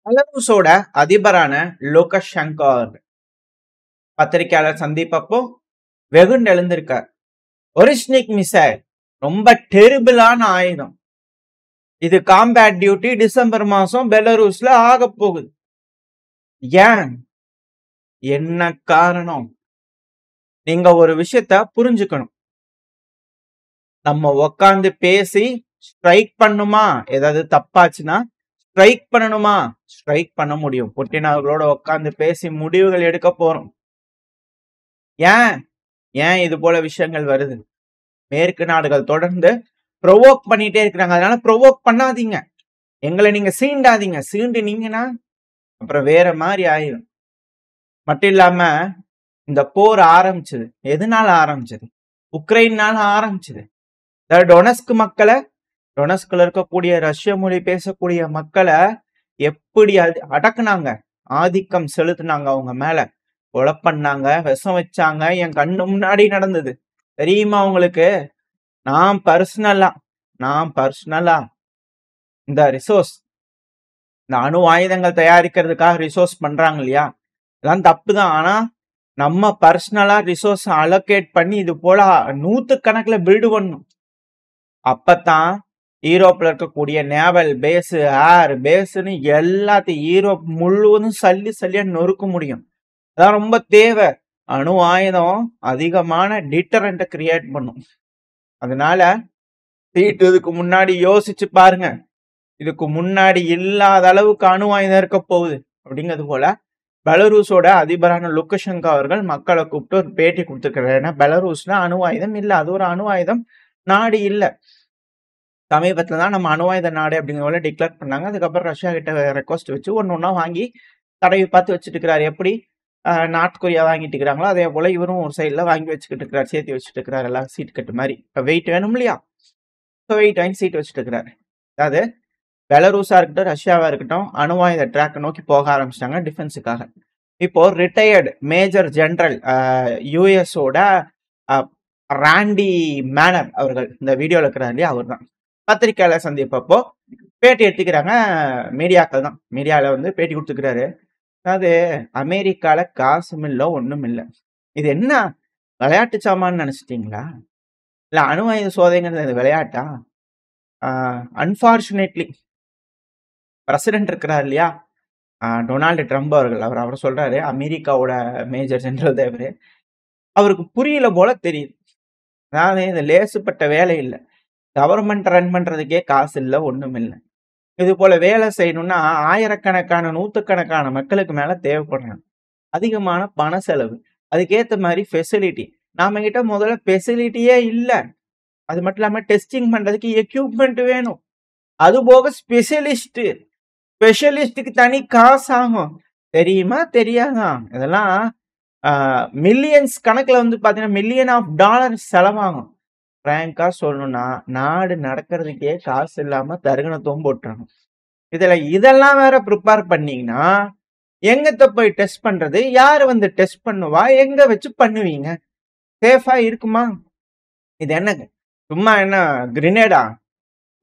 பெலருஸோட அதிபரான லுகஷெங்கோ பத்திரிகையாளர் சந்திப்பப்போ வெகுண்டு எழுந்திருக்கார். ஒரிஷ்னிக் மிசைல் ரொம்ப டெரிபிளான ஆயுதம். இது காம்பேட் டியூட்டி டிசம்பர் மாசம் பெலரூஸ்ல ஆக போகுது. ஏன்? என்ன காரணம்? நீங்க ஒரு விஷயத்த புரிஞ்சுக்கணும். நம்ம உக்காந்து பேசி ஸ்ட்ரைக் பண்ணுமா, ஏதாவது தப்பாச்சுன்னா ஸ்ட்ரைக் பண்ணணுமா, ஸ்ட்ரைக் பண்ண முடியும். புட்டின் அவர்களோட உட்காந்து பேசி முடிவுகள் எடுக்க போறோம். ஏன் ஏன் இது போல விஷயங்கள் வருது? மேற்கு நாடுகள் தொடர்ந்து ப்ரொவோக் பண்ணிட்டே இருக்கிறாங்க. அதனால ப்ரொவோக் பண்ணாதீங்க, எங்களை நீங்க சீண்டாதீங்க. சீண்டுனீங்கன்னா அப்புறம் வேற மாதிரி ஆயிரும். மட்டும் இல்லாம இந்த போர் ஆரம்பிச்சது எதனால ஆரம்பிச்சது? உக்ரைன்னால ஆரம்பிச்சது. டொனஸ்க் மக்களை, டொனஸ்க்ல இருக்கக்கூடிய ரஷ்ய மொழி பேசக்கூடிய மக்களை எப்படி அடக்குனாங்க, ஆதிக்கம் செலுத்தினாங்க, அவங்க மேல கொலை பண்ணாங்க, விஷம் வச்சாங்க. என் கண்ணு முன்னாடி நடந்தது. தெரியுமா உங்களுக்கு? நான் பர்சனலா இந்த ரிசோர்ஸ், இந்த அணு ஆயுதங்கள் தயாரிக்கிறதுக்காக ரிசோர்ஸ் பண்றாங்க இல்லையா, இதெல்லாம் தப்பு தான். ஆனா நம்ம பர்சனலா ரிசோர்ஸ் அலோகேட் பண்ணி இது போல 100 கணக்குல பில்டு பண்ணும். அப்பதான் யூரோப்ல இருக்கக்கூடிய நேவல் பேஸ், ஏர் பேஸ்ன்னு எல்லாத்தையும் யூரோப் முழுவதும் சல்லியா நொறுக்க முடியும். அதான் ரொம்ப தேவை. அணு ஆயுதம் அதிகமான டிட்டரண்ட்டை கிரியேட் பண்ணும். அதனால இதுக்கு முன்னாடி யோசிச்சு பாருங்க. இதுக்கு முன்னாடி இல்லாத அளவுக்கு அணு ஆயுதம் இருக்க போகுது. அப்படிங்கிறது போல பெலரூஸோட அதிபரான லுகஷெங்கோ அவர்கள் மக்களை கூப்பிட்டு ஒரு பேட்டி கொடுத்துருக்காரு. ஏன்னா பெலரூஸ்ல அணு ஆயுதம் இல்லை, அது ஒரு அணு ஆயுதம் நாடு இல்லை. சமீபத்துல தான் நம்ம அணு ஆயுத நாடு அப்படிங்கிற டிக்ளேர் பண்ணாங்க. அதுக்கப்புறம் ரஷ்யா கிட்ட ரெக்வஸ்ட் வச்சு ஒன்னொன்னா வாங்கி தடவி பார்த்து வச்சுட்டு இருக்கிறாரு. எப்படி நார்த் கொரியா வாங்கிட்டு இருக்கிறாங்களோ அதே போல இவரும் ஒரு சைட்ல வாங்கி வச்சுக்கிட்டு இருக்கிறார், சேர்த்து வச்சுட்டு இருக்கிறாரு. எல்லாம் சீட் கட்டு மாதிரி. இப்போ வெயிட் வேணும் இல்லையா, வெயிட் வாங்கி சீட் வச்சுட்டு இருக்கிறாரு. அதாவது பெலரூஸா இருக்கட்டும், ரஷ்யாவா இருக்கட்டும், அணு ஆயுத ட்ராக் நோக்கி போக ஆரம்பிச்சிட்டாங்க டிஃபென்ஸுக்காக. இப்போ ரிட்டையர்டு மேஜர் ஜெனரல் யூஎஸோட ராண்டி மேனர் அவர்கள் இந்த வீடியோல இருக்கிறார் இல்லையா, அவர் தான் பத்திரிகையாளர் சந்திப்பப்போ பேட்டி எடுத்துக்கிறாங்க. மீடியாக்கள் தான், மீடியால வந்து பேட்டி கொடுத்துக்கிறாரு. அதாவது அமெரிக்கால காசும் இல்லை, ஒண்ணும் இல்லை. இது என்ன விளையாட்டு சாமான்னு நினைச்சிட்டீங்களா? இல்ல அணு ஆயுத சோதனைங்கிறது விளையாட்டா? அன்பார்ச்சுனேட்லி பிரசிடென்ட் இருக்கிறார் இல்லையா, டொனால்டு ட்ரம்ப் அவர்கள், அவர் சொல்றாரு, அமெரிக்காவோட மேஜர் ஜெனரல் தேவரு, அவருக்கு புரியல போல தெரியுது. அதாவது இது லேசுப்பட்ட வேலை இல்லை. கவர்மெண்ட் ரன் பண்றதுக்கே காசு இல்லை, ஒண்ணும் இல்லை. இது போல வேலை செய்யணும்னா ஆயிரக்கணக்கான நூற்றுக்கணக்கான மக்களுக்கு மேல தேவைப்படுறாங்க. அதிகமான பண செலவு, அதுக்கேற்ற மாதிரி ஃபெசிலிட்டி. நாம கிட்ட முதல்ல ஃபெசிலிட்டியே இல்லை. அது மட்டும் இல்லாம டெஸ்டிங் பண்றதுக்கு எக்யூப்மெண்ட் வேணும். அது போக ஸ்பெஷலிஸ்டுக்கு தனி காசு ஆகும். தெரியுமா தெரியாதா? இதெல்லாம் மில்லியன்ஸ் கணக்குல வந்து பாத்தீங்கன்னா மில்லியன் ஆஃப் டாலர் செலவாகும். பிராங்கா சொல்லணும்னா நாடு நடக்கிறதுக்கே காசு இல்லாம தருகணத்துவம் போட்டுறாங்க. இதெல்லாம் வேற ப்ரிப்பேர் பண்ணீங்கன்னா எங்கத்த போய் டெஸ்ட் பண்றது? யாரு வந்து டெஸ்ட் பண்ணுவா? எங்க வச்சு பண்ணுவீங்க? சேஃபா இருக்குமா? இது என்னங்க சும்மா என்ன கிரினேடா?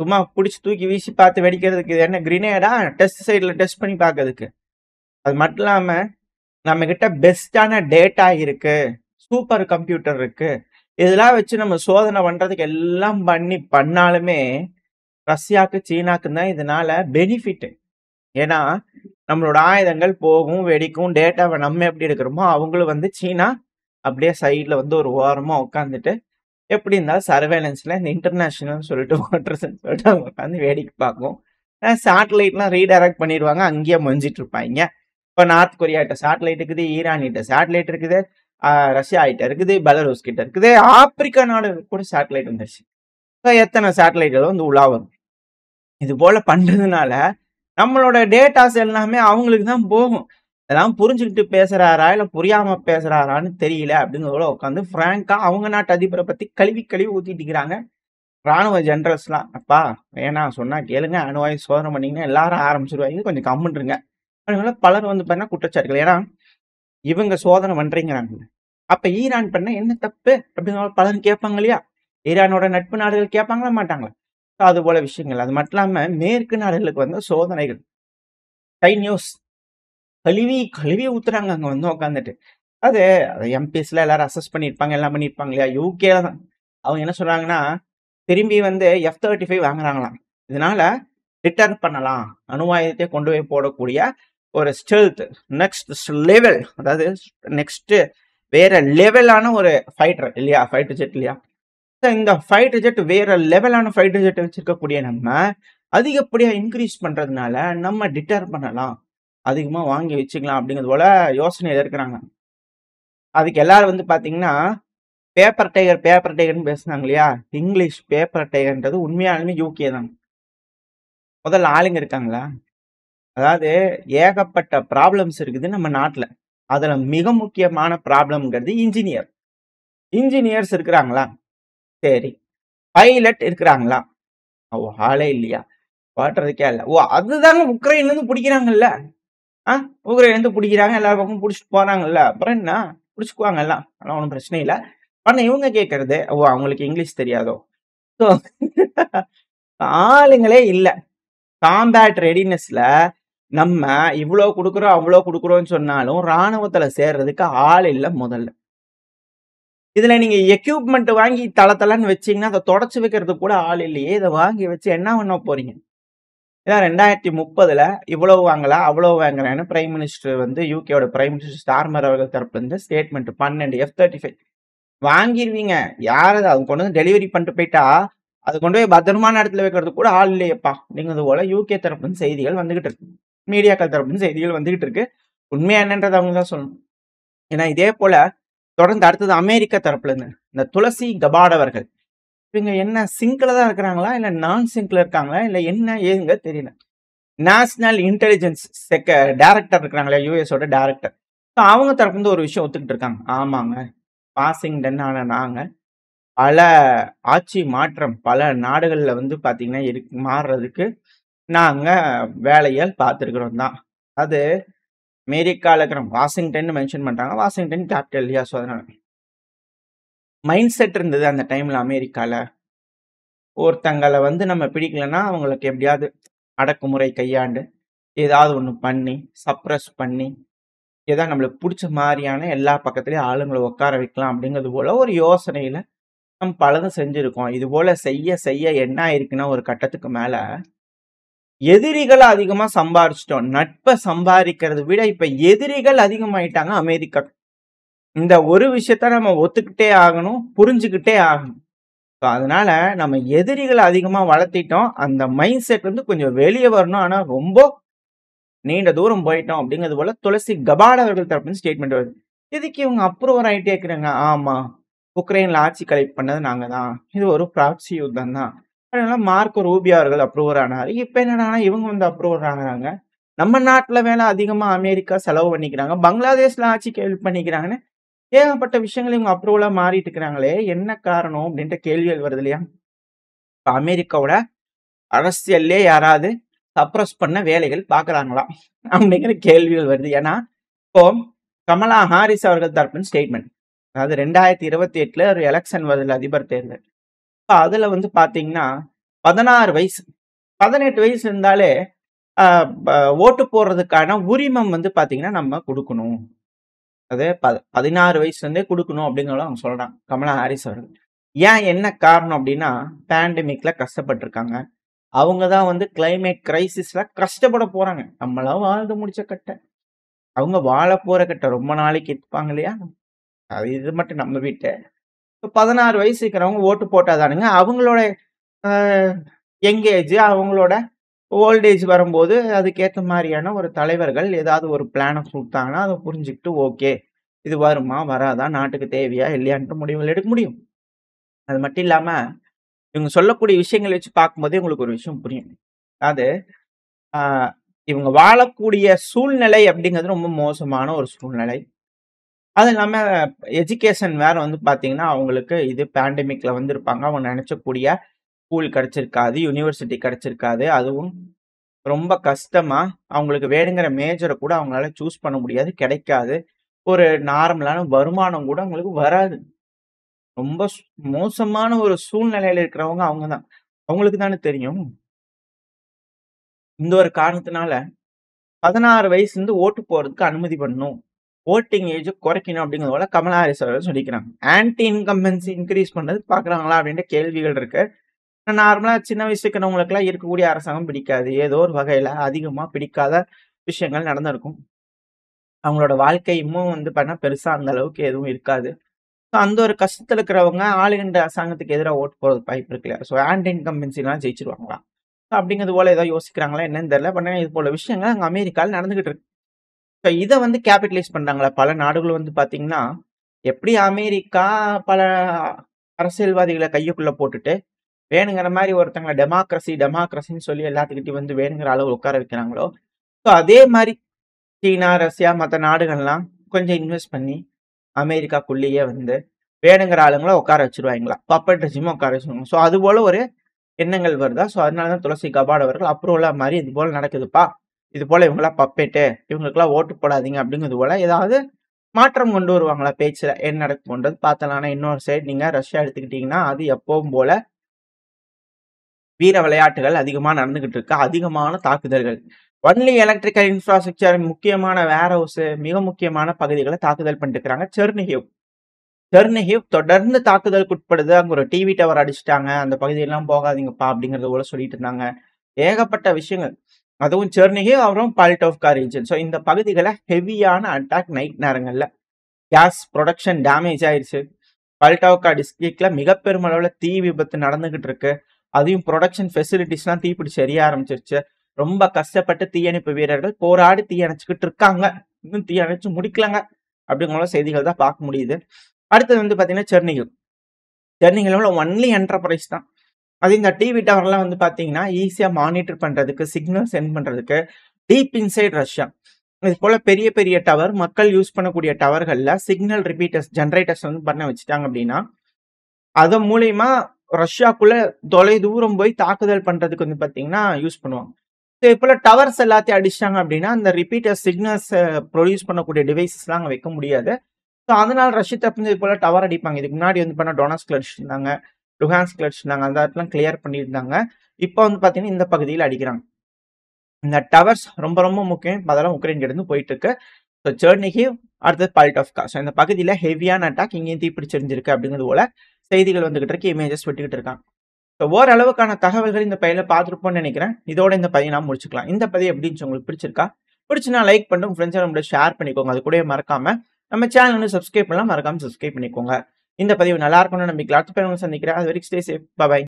சும்மா பிடிச்சி தூக்கி வீசி பார்த்து வெடிக்கிறதுக்கு இது என்ன கிரினேடா? டெஸ்ட் சைட்ல டெஸ்ட் பண்ணி பார்க்கறதுக்கு. அது மட்டும் இல்லாம நம்ம கிட்ட பெஸ்டான டேட்டா இருக்கு, சூப்பர் கம்ப்யூட்டர் இருக்கு. இதெல்லாம் வச்சு நம்ம சோதனை பண்றதுக்கு எல்லாம் பண்ணாலுமே ரஷ்யாவுக்கு சீனாக்கு தான் இதனால பெனிஃபிட். ஏன்னா நம்மளோட ஆயுதங்கள் போகும், வெடிக்கும், டேட்டாவை நம்ம எப்படி எடுக்கிறோமோ அவங்களும் வந்து சீனா அப்படியே சைட்ல வந்து ஒரு ஓரமா உட்காந்துட்டு எப்படி இருந்தாலும் சர்வேலன்ஸ்ல இந்த இன்டர்நேஷனல் சொல்லிட்டு அவங்க உட்காந்து வேடிக்கை பார்க்கும். சேட்டலைட்லாம் ரீடைரக்ட் பண்ணிடுவாங்க, அங்கேயே மொஞ்சிட்டு இருப்பாங்க. இப்போ நார்த் கொரியா கிட்ட சேட்டலைட் இருக்குது, ஈரான் கிட்ட சேட்டலைட் இருக்குது, ரஷ்யா கிட்ட இருக்குது, பெலரூஸ் கிட்ட இருக்குது, ஆப்பிரிக்கா நாடு கூட சேட்டலைட் வந்துருச்சு. எத்தனை சேட்டலைட் வந்து உலா வரும். இது போல பண்றதுனால நம்மளோட டேட்டாஸ் எல்லாமே அவங்களுக்கு தான் போகும். இதெல்லாம் புரிஞ்சுக்கிட்டு பேசுறாரா இல்ல புரியாம பேசுறாரான்னு தெரியல அப்படிங்கிறத உட்காந்து பிராங்கா அவங்க நாட்டு அதிபரை பத்தி கழுவி ஊத்திட்டு இருக்கிறாங்க ராணுவ ஜெனரல்ஸ்லாம். அப்பா வேணாம், சொன்னா கேளுங்க, அணுவாயு சோதனை பண்ணீங்கன்னா எல்லாரும் ஆரம்பிச்சிருவாங்க, கொஞ்சம் கம்முன்றுங்க. அதனால பலர் வந்து பண்ணா குற்றச்சாட்டுகள். ஏன்னா இவங்க சோதனை பண்றீங்கிறாங்க, அப்ப ஈரான் பண்ண என்ன தப்பு அப்படின்னு பலரும் கேட்பாங்க இல்லையா? ஈரானோட நட்பு நாடுகள் கேட்பாங்களா மாட்டாங்களா? அது போல விஷயங்கள். அது மட்டும் இல்லாம மேற்கு நாடுகளுக்கு வந்து சோதனைகள் ஸ்கை நியூஸ் கழுவி கழுவி ஊத்துறாங்க அங்க வந்து உட்காந்துட்டு. அது எம்பிஸ்ல எல்லாரும் அசஸ் பண்ணியிருப்பாங்க, எல்லாம் பண்ணியிருப்பாங்க இல்லையா? யூகேல தான். அவங்க என்ன சொல்றாங்கன்னா, திரும்பி வந்து F-35 வாங்குறாங்களாம். இதனால ரிட்டர்ன் பண்ணலாம். அணு ஆயுதத்தை கொண்டு போய் போடக்கூடிய ஒரு ஸ்டெல்த் நெக்ஸ்ட் லெவல், அதாவது நெக்ஸ்ட் வேற லெவலான ஒரு ஃபைட்டர் இல்லையா? ஃபைட்டர் ஜெட் இல்லையா? இந்த ஃபைட்டர் ஜெட் வேற லெவலான ஃபைட்டர் ஜெட் வச்சிருக்கக்கூடிய நம்ம அதிகப்படியா இன்க்ரீஸ் பண்றதுனால நம்ம டிட்டர் பண்ணலாம். அதிகமா வாங்கி வச்சுக்கலாம் அப்படிங்கிறது போல யோசனையில இருக்கிறாங்க. அதுக்கு எல்லாரும் வந்து பாத்தீங்கன்னா, பேப்பர் டைகர் பேப்பர் டைகர்ன்னு பேசுனாங்க இல்லையா? இங்கிலீஷ் பேப்பர் டைகர்ன்றது உண்மையாலுமே யூகே தான். முதல்ல ஆளுங்க இருக்காங்களா? அதாவது ஏகப்பட்ட ப்ராப்ளம்ஸ் இருக்குது நம்ம நாட்டுல. அதுல மிக முக்கியமான ப்ராப்ளம்ங்கிறது இன்ஜினியர். இன்ஜினியர்ஸ் இருக்கிறாங்களா? சரி. பைலட் இருக்கிறாங்களா? ஆளே இல்லையா? பாட்டுறதுக்கே இல்ல. ஓ! அதுதாங்க உக்ரைன்ல இருந்து புடிக்கிறாங்கல்ல. ஆ உக்ரைன்ல இருந்து புடிக்கிறாங்க. எல்லா பக்கமும் புடிச்சிட்டு போறாங்கல்ல. அப்புறம் என்ன? புடிச்சுக்குவாங்க எல்லாம். அதெல்லாம் ஒண்ணும் பிரச்சனை இல்ல. ஆனா இவங்க கேட்கறது, ஓ! அவங்களுக்கு இங்கிலீஷ் தெரியாதோ? சோ ஆளுங்களே இல்ல. காம்பேட் ரெடினஸ்ல நம்ம இவ்ளோ குடுக்குறோம், அவ்ளோ குடுக்குறோம்னு சொன்னாலும், ராணுவத்துல சேர்றதுக்கு ஆள் இல்ல முதல்ல. இதுல நீங்க எக்யூப்மென்ட் வாங்கி தளன்னு வச்சீங்கன்னா, அத தொடச்சு வைக்கிறதுக்கு கூட ஆள் இல்லையே. இத வாங்கி வச்சு என்ன பண்ண போறீங்க? ஏன்னா 2030ல இவ்வளவு வாங்கலாம், அவ்வளவு வாங்குறேன்னு பிரைம் மினிஸ்டர் வந்து யூகேவோட பிரைம் மினிஸ்டர் ஸ்டார்மர் அவர்கள் தரப்புல இருந்து ஸ்டேட்மெண்ட் 12 F-35 வாங்கிருவீங்க. யார் அது கொண்டு வந்து டெலிவரி பண்ணிட்டு போயிட்டா, அது கொண்டு போய் பத்திரமான இடத்துல வைக்கிறதுக்கு கூட ஆள் இல்லையேப்பா! அப்படிங்கிறது போல யூகே தரப்புல இருந்து செய்திகள் வந்துகிட்டு இருக்கு. மீடியாக்கள் தரப்புல இருந்து செய்திகள் வந்துகிட்டு இருக்கு. உண்மையா என்னன்றத அவங்க தான் சொல்லணும். ஏன்னா இதே போல தொடர்ந்து அடுத்தது அமெரிக்கா தரப்புல இருந்து இந்த துளசி கபாட் அவர்கள் இவங்க என்ன சிங்க்ல தான் இருக்கிறாங்களா? இல்ல நான் சிங்க்ல இருக்காங்களா? இல்ல என்ன ஏதுங்க தெரியல. நேஷனல் இன்டெலிஜென்ஸ் டைரக்டர் இருக்கிறாங்களே யுஎஸோட டைரக்டர். அவங்க தரப்புல இருந்து ஒரு விஷயம் ஒத்துக்கிட்டு இருக்காங்க. ஆமாங்க. வாஷிங்டன் ஆன நாங்க பல ஆட்சி மாற்றம் பல நாடுகள்ல வந்து பாத்தீங்கன்னா மாறுறதுக்கு நாங்க வேலைகள் பார்த்திருக்கிறோம் தான். அது அமெரிக்கால இருக்கிற வாஷிங்டன் மென்ஷன் பண்றாங்க. வாஷிங்டன் கேபிட்டல் இல்லையா? சோ அதனால மைண்ட் செட் இருந்தது அந்த டைம்ல அமெரிக்கால. ஒருத்தங்கள வந்து நம்ம பிடிக்கலன்னா அவங்களுக்கு எப்படியாவது அடக்குமுறை கையாண்டு ஏதாவது ஒண்ணு பண்ணி சப்ரஸ் பண்ணி ஏதாவது நம்மளுக்கு பிடிச்ச மாதிரியான எல்லா பக்கத்துலயும் ஆளுங்களை உட்கார வைக்கலாம் அப்படிங்கிறது போல ஒரு யோசனையில நம்ம பலதும் செஞ்சிருக்கோம். இது போல செய்ய செய்ய என்ன ஆயிருக்குன்னா ஒரு கட்டத்துக்கு மேல எதிரிகளை அதிகமா சம்பாரிச்சிட்டோம். நட்பை சம்பாதிக்கிறதை விட இப்ப எதிரிகள் அதிகமாயிட்டாங்க அமெரிக்கா. இந்த ஒரு விஷயத்த நம்ம ஒத்துக்கிட்டே ஆகணும், புரிஞ்சுக்கிட்டே ஆகணும். அதனால நம்ம எதிரிகளை அதிகமா வளர்த்திட்டோம். அந்த மைண்ட் செட் வந்து கொஞ்சம் வெளியே வரணும். ஆனா ரொம்ப நீண்ட தூரம் போயிட்டோம் அப்படிங்கிறது போல துளசி கபாட் அவர்கள் தரப்பு ஸ்டேட்மெண்ட் வருது. இதுக்கு இவங்க அப்ரூவர் ஆயிட்டே இருக்கிறாங்க. ஆமா, உக்ரைன்ல ஆட்சி கலைப்பு பண்ணது நாங்க தான். இது ஒரு ப்ராக்சி யுத்தம் தான். அதனால மார்க்கோ ரூபியோ அவர்கள் அப்ரூவர் ஆனாரு. இப்ப என்னன்னா இவங்க வந்து அப்ரூவர் ஆகுறாங்க. நம்ம நாட்டுல வேலை அதிகமா அமெரிக்கா செலவு பண்ணிக்கிறாங்க. பங்களாதேஷ்ல ஆட்சி கலைப்பு பண்ணிக்கிறாங்கன்னு ஏகப்பட்ட விஷயங்கள் இவங்க அப்ரூவலா மாறிட்டு இருக்கிறாங்களே என்ன காரணம் அப்படின்ற கேள்விகள் வருது இல்லையா? இப்ப அமெரிக்காவோட அரசியல்லே யாராவது சப்ரஸ் பண்ண வேலைகள் பார்க்குறாங்களா? அப்படிங்கிற கேள்விகள் வருது. ஏன்னா, இப்போ கமலா ஹாரிஸ் அவர்கள் தரப்பின் ஸ்டேட்மெண்ட். அதாவது 2028ல ஒரு எலக்ஷன் வருதுல்ல அதிபர் தேர்தல். இப்ப அதுல வந்து பார்த்தீங்கன்னா, 16 வயசு, 18 வயசு இருந்தாலே அ ப ஓட்டு போடுறதுக்கான உரிமம் வந்து பார்த்தீங்கன்னா, நம்ம குடுக்கணும். அது 16 வயசுலேருந்தே குடுக்கணும் அப்படிங்கிறத அவங்க சொல்றாங்க. கமலா ஹாரிஸ் அவர்கள். ஏன் என்ன காரணம் அப்படின்னா, பேண்டமிக்ல கஷ்டப்பட்டுருக்காங்க. அவங்க தான் வந்து கிளைமேட் கிரைசிஸ்ல கஷ்டப்பட போறாங்க. நம்மலாம் வாழ்ந்து முடிச்ச கட்ட. அவங்க வாழ போற கட்ட. ரொம்ப நாளைக்கு இருப்பாங்க இல்லையா? அது இது மட்டும் நம்ம வீட்டு. இப்ப 16 வயசு இருக்கிறவங்க ஓட்டு போட்டா தானுங்க, அவங்களோட அ யங் ஏஜ் அவங்களோட ஓல்ட் ஏஜ் வரும்போது, அதுக்கேத்த மாரியான ஒரு தலைவர்கள் ஏதாவது ஒரு பிளான குடுத்தாங்கன்னா, அத புரிஞ்சுகிட்டு ஓகே. இது வருமா? வராதா? நாட்டுக்கு தேவையா? இல்லையான்ட்டு முடிவுகள் எடுக்க முடியும். அது மட்டும் இல்லாம, இவங்க சொல்லக்கூடிய விஷயங்கள வச்சு பார்க்கும்போதே உங்களுக்கு ஒரு விஷயம் புரியும். அதாவது ஆ இவங்க வாழக்கூடிய சூழ்நிலை அப்படிங்கிறது ரொம்ப மோசமான ஒரு சூழ்நிலை. அதுவும் இல்லாம எஜுகேஷன் வேற வந்து பார்த்தீங்கன்னா, அவங்களுக்கு இது பேண்டமிக்ல வந்திருப்பாங்க. அவங்க நெனைச்சக்கூடிய ஸ்கூல் கிடைச்சிருக்காது, யுனிவர்சிட்டி கிடைச்சிருக்காது. அதுவும் ரொம்ப கஷ்டமா அவங்களுக்கு வேணுங்கிற மேஜர கூட அவங்களால சூஸ் பண்ண முடியாது, கிடைக்காது. ஒரு நார்மலான வருமானம் கூட அவங்களுக்கு வராது. ரொம்ப மோசமான ஒரு சூழ்நிலையில இருக்கிறவங்க அவங்க தான். அவங்களுக்கு தானே தெரியும். இந்த ஒரு காரணத்தினால 16 வயசுலேருந்து ஓட்டு போறதுக்கு அனுமதி பண்ணணும். வோட்டிங் ஏஜ் குறைக்கணும் அப்படிங்கிறது போல கமலா ஹாரிஸ் அவர்கள் சொல்லிக்கிறாங்க. ஆன்டி இன்கம்பன்சி இன்கிரீஸ் பண்ணது பார்க்குறாங்களா அப்படின்ற கேள்விகள் இருக்கு. நார்மலா சின்ன வயசுல இருக்கிறவங்களுக்குலாம் இருக்கக்கூடிய அரசாங்கம் பிடிக்காது. ஏதோ ஒரு வகையில அதிகமா பிடிக்காத விஷயங்கள் நடந்திருக்கும். அவங்களோட வாழ்க்கையும் வந்து பார்த்தா பெருசா அந்த அளவுக்கு எதுவும் இருக்காது. ஸோ அந்த ஒரு கஷ்டத்துல இருக்கிறவங்க ஆளுகின்ற அரசாங்கத்துக்கு எதிரா ஓட்டு போறதுக்கு வாய்ப்பு இருக்கு இல்லையா? ஸோ ஆன்டி இன்கம்பன்சிலாம் ஜெயிச்சுருவாங்களா? அப்படிங்கிறது போல ஏதோ யோசிக்கிறாங்களா என்னன்னு தெரியல. பட் இது போல விஷயங்கள் அங்க அமெரிக்கால நடந்துகிட்டு இருக்கு. ஸோ இத வந்து கேபிட்டலைஸ் பண்றாங்களா? பல நாடுகள் வந்து பார்த்தீங்கன்னா, எப்படி அமெரிக்கா பல அரசியல்வாதிகள கையுக்குள்ள போட்டுட்டு, வேணுங்கிற மாரி ஒருத்தங்கள டெமோக்ரஸின்னு சொல்லி எல்லாத்துக்கிட்டயும் வந்து வேணுங்கிற அளவு உட்கார வைக்கிறாங்களோ, ஸோ அதே மாரி சீனா, ரஷ்யா மத்த நாடுகள்லாம் கொஞ்சம் இன்வெஸ்ட் பண்ணி, அமெரிக்காக்குள்ளேயே வந்து வேணுங்கிற ஆளுங்கள உட்கார வச்சுருவாய்ங்களாம். பப்பட் ரெஜிம உட்கார வச்சுருவாங்க. ஸோ அதுபோல ஒரு எண்ணங்கள் வருதா? ஸோ அதனால தான் துளசி கபாட் அவர்கள் அப்ரூவலா மாரி இது போல நடக்குதுப்பா. இது போல இவங்கலாம் பப்பெட்டு, இவங்களுக்கெல்லாம் ஓட்டு போடாதீங்க அப்படிங்கிறது போல ஏதாவது மாற்றம் கொண்டு வருவாங்களா பேச்சுல? என்ன நடக்கும்ன்றது பார்த்தலாம். ஆனா இன்னொரு சைடு நீங்க ரஷ்யா எடுத்துக்கிட்டீங்கன்னா, அது எப்பவும் போல வீர விளையாட்டுகள் அதிகமா நடந்துகிட்டு இருக்கு. அதிகமான தாக்குதல்கள். ஒன்லி எலக்ட்ரிக்கல் இன்ஃப்ராஸ்ட்ரக்சர் முக்கியமான வேர்ஹவுஸ் மிக முக்கியமான பகுதிகள தாக்குதல் பண்ணிட்டு இருக்காங்க. செர்னிஹிவ் தொடர்ந்து தாக்குதலுக்கு உட்படுது. அங்க ஒரு டிவி டவர் அடிச்சுட்டாங்க. அந்த பகுதியெல்லாம் போகாதீங்கப்பா அப்படிங்கிறது போல சொல்லிட்டு இருந்தாங்க. ஏகப்பட்ட விஷயங்கள். அதுவும் செர்னிஹிவ் அப்புறம் பால்டோவ்கா ரீஜன். ஸோ இந்த பகுதிகள ஹெவியான அட்டாக் நைட் நேரங்கள்ல. கேஸ் புரொடக்ஷன் டேமேஜ் ஆயிருச்சு. பால்டோவ்கா டிஸ்ட்ரிக்ட்ல மிக பெருமளவுல தீ விபத்து நடந்துகிட்டு இருக்கு. அதையும் புரொடக்ஷன் ஃபெசிலிட்டிஸ்லாம் தீப்பிடிச்சு எரிய ஆரம்பிச்சிருச்சு. ரொம்ப கஷ்டப்பட்டு தீயணைப்பு வீரர்கள் போராடி தீயணைச்சுக்கிட்டு இருக்காங்க. இன்னும் தீயணைச்சு முடிக்கலங்க. அப்படிங்கிற செய்திகள் தான் பார்க்க முடியுது. அடுத்தது வந்து பார்த்தீங்கன்னா, செர்னிஹில்ல ஒன்லி என்டர்பிரைஸ் தான். அது இந்த டிவி டவர்லாம் வந்து பார்த்தீங்கன்னா, ஈஸியா மானிட்டர் பண்றதுக்கு, சிக்னல் சென்ட் பண்றதுக்கு டீப் இன்சைட் ரஷ்யா. இது போல பெரிய பெரிய டவர் மக்கள் யூஸ் பண்ணக்கூடிய டவர்கள்ல சிக்னல் ரிப்பீட்டர்ஸ் ஜெனரேட்டர்ஸ் வந்து பண்ண வச்சுட்டாங்க அப்படின்னா, அதன் மூலியமா ரஷ்யாக்குள்ள தொலை தூரம் போய் தாக்குதல் பண்றதுக்கு வந்து பார்த்தீங்கன்னா, யூஸ் பண்ணுவாங்க. ஸோ இது போல டவர்ஸ் எல்லாத்தையும் அடிச்சுட்டாங்க அப்படின்னா, அந்த ரிப்பீட்டர் சிக்னல்ஸ் ப்ரொடியூஸ் பண்ணக்கூடிய டிவைஸஸ்லாம் அங்க வைக்க முடியாது. ஸோ அதனால ரஷ்ய தரப்பு இது போல டவர் அடிப்பாங்க. இதுக்கு முன்னாடி வந்து பண்ண டொனஸ்க்ல அடிச்சிருந்தாங்க, லுஹான்ஸ்க்ல அடிச்சிருந்தாங்க. அந்த இடத்தெல்லாம் கிளியர் பண்ணியிருந்தாங்க. இப்போ வந்து பார்த்தீங்கன்னா, இந்த பகுதியில அடிக்கிறாங்க. இந்த டவர்ஸ் ரொம்ப ரொம்ப முக்கியம். அதெல்லாம் உக்ரைன் கிட்ட இருந்து போயிட்டு இருக்கு. ஸோ செர்னிஹிவ் அடுத்தது பால்டோவ்கா. ஸோ இந்த பகுதியில ஹெவியான அட்டாக் இங்கேயும் தீப்பிடிச்சிருந்திருக்கு அப்படிங்கிறது போல செய்திகள் வந்துகிட்டு இருக்கு. இமேஜஸ் விட்டுக்கிட்டு இருக்காங்க. ஸோ ஓரளவுக்கான தகவல்கள் இந்த பதிவுல பார்த்துருப்போம்னு நினைக்கிறேன். இதோட இந்த பதிவை நான் முடிச்சுக்கலாம். இந்த பதிவு எப்படி இருந்துச்சு உங்களுக்கு பிடிச்சிருக்கா? பிடிச்சுனா லைக் பண்ணிட்டு உங்க ஃப்ரெண்ட்ஸ் நம்மளோட ஷேர் பண்ணிக்கோங்க. அது கூடவே மறக்காம நம்ம சேனல் வந்து சப்ஸ்கிரைப் பண்ணலாம். மறக்காம சப்ஸ்கிரைப் பண்ணிக்கோங்க. இந்த பதிவு நல்லா இருக்கும்னு நம்பிக்கை. அடுத்த பதிவு சந்திக்கிறேன். அது வரைக்கும் ஸ்டே சேஃப். பாய்.